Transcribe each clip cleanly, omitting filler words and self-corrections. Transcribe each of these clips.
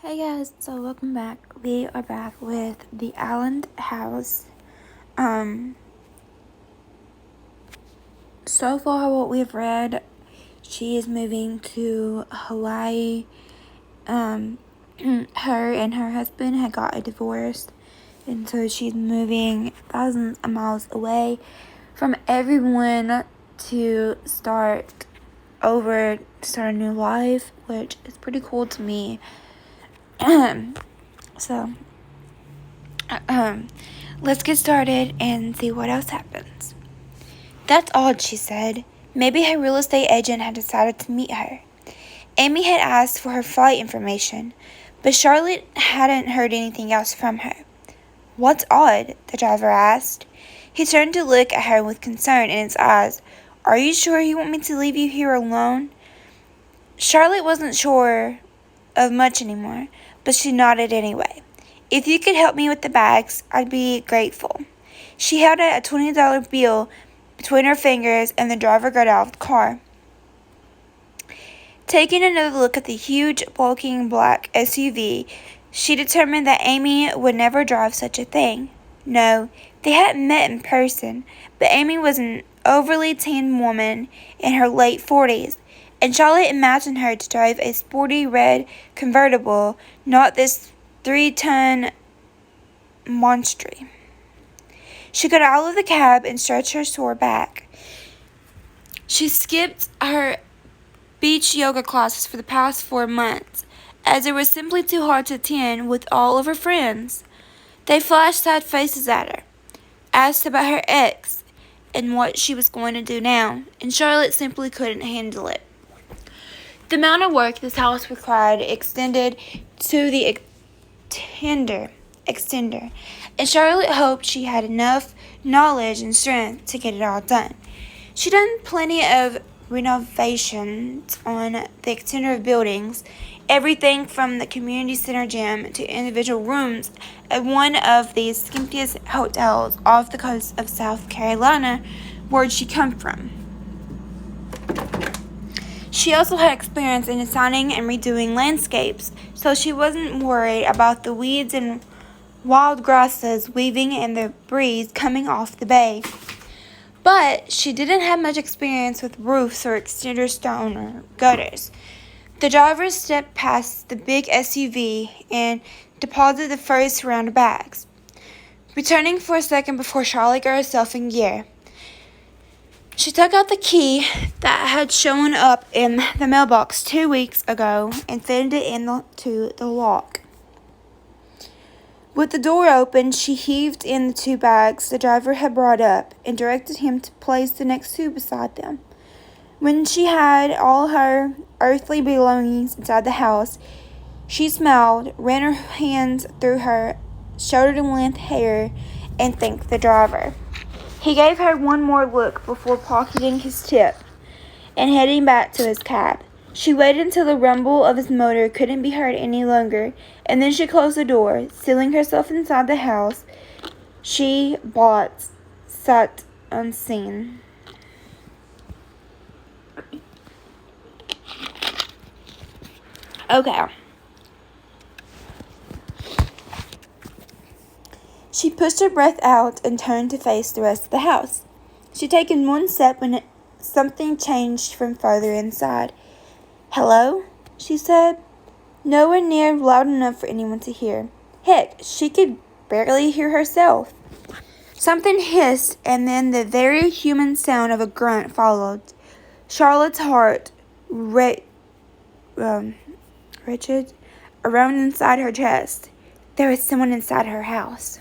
Hey guys, so welcome back. We are back with the Allen house. So far what we've read, she is moving to Hawaii. Her and her husband had got a divorce, and so she's moving thousands of miles away from everyone to start over, to start a new life, which is pretty cool to me. So, let's get started and see what else happens. That's odd, she said. Maybe her real estate agent had decided to meet her. Amy had asked for her flight information, but Charlotte hadn't heard anything else from her. What's odd? The driver asked. He turned to look at her with concern in his eyes. Are you sure you want me to leave you here alone? Charlotte wasn't sure of much anymore, but she nodded anyway. If you could help me with the bags, I'd be grateful. She held out a $20 bill between her fingers, and the driver got out of the car. Taking another look at the huge, bulking black SUV, she determined that Amy would never drive such a thing. No, they hadn't met in person, but Amy was an overly tan woman in her late 40s, and Charlotte imagined her to drive a sporty red convertible, not this 3-ton monster. She got out of the cab and stretched her sore back. She skipped her beach yoga classes for the past 4 months, as it was simply too hard to attend with all of her friends. They flashed sad faces at her, asked about her ex and what she was going to do now, and Charlotte simply couldn't handle it. The amount of work this house required extended to the extender, and Charlotte hoped she had enough knowledge and strength to get it all done. She'd done plenty of renovations on the extender of buildings, everything from the community center gym to individual rooms at one of the skimpiest hotels off the coast of South Carolina, where she come from. She also had experience in designing and redoing landscapes, so she wasn't worried about the weeds and wild grasses weaving in the breeze coming off the bay. But she didn't have much experience with roofs or extender stone or gutters. The driver stepped past the big SUV and deposited the first round of bags, returning for a second before Charlotte got herself in gear. She took out the key that had shown up in the mailbox 2 weeks ago and fitted it into the lock. With the door open, she heaved in the 2 bags the driver had brought up and directed him to place the next 2 beside them. When she had all her earthly belongings inside the house, she smiled, ran her hands through her shoulder-length hair, and thanked the driver. He gave her one more look before pocketing his tip and heading back to his cab. She waited until the rumble of his motor couldn't be heard any longer, and then she closed the door, sealing herself inside the house she bought sat unseen. Okay. She pushed her breath out and turned to face the rest of the house. She'd taken one step when something changed from farther inside. Hello? She said. Nowhere near loud enough for anyone to hear. Heck, she could barely hear herself. Something hissed, and then the very human sound of a grunt followed. Charlotte's heart wretched around inside her chest. There was someone inside her house.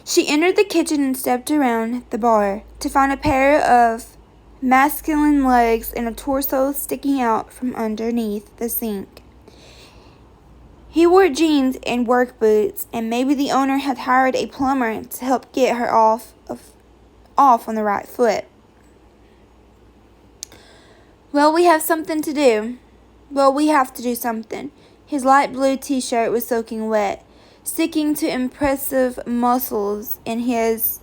She entered the kitchen and stepped around the bar to find a pair of masculine legs and a torso sticking out from underneath the sink. He wore jeans and work boots, and maybe the owner had hired a plumber to help get her off on the right foot. Well, we have to do something. His light blue t-shirt was soaking wet, sticking to impressive muscles in his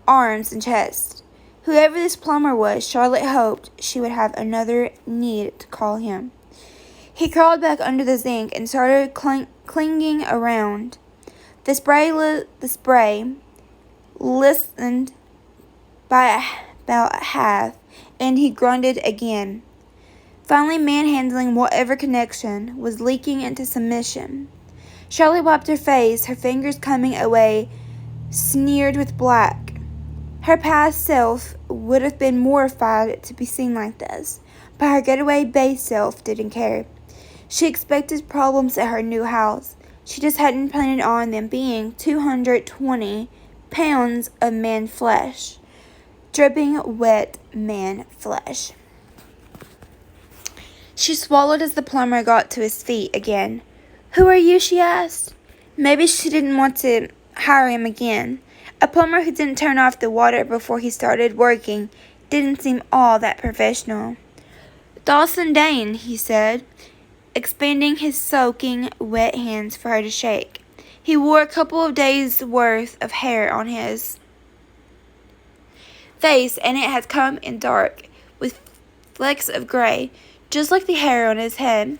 arms and chest. Whoever this plumber was, Charlotte hoped she would have another need to call him. He crawled back under the zinc and started clinging around. The spray listened by about half, and he grunted again, finally manhandling whatever connection was leaking into submission. Charlotte wiped her face, her fingers coming away, smeared with black. Her past self would have been mortified to be seen like this, but her getaway base self didn't care. She expected problems at her new house. She just hadn't planned on them being 220 pounds of man flesh. Dripping wet man flesh. She swallowed as the plumber got to his feet again. "Who are you?" she asked. Maybe she didn't want to hire him again. A plumber who didn't turn off the water before he started working didn't seem all that professional. "Dawson Dane," he said, expanding his soaking wet hands for her to shake. He wore a couple of days' worth of hair on his face, and it had come in dark, with flecks of gray, just like the hair on his head.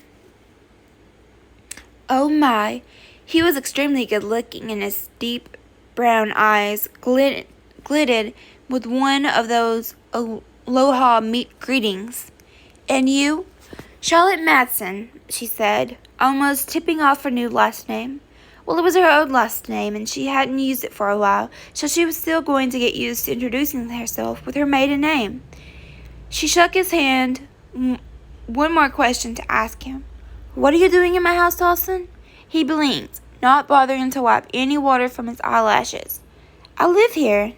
Oh my, he was extremely good-looking, and his deep brown eyes glittered with one of those aloha greetings. "And you?" "Charlotte Madsen," she said, almost tipping off her new last name. Well, it was her old last name, and she hadn't used it for a while, so she was still going to get used to introducing herself with her maiden name. She shook his hand. One more question to ask him. "What are you doing in my house, Dawson?" He blinked, not bothering to wipe any water from his eyelashes. "I live here,"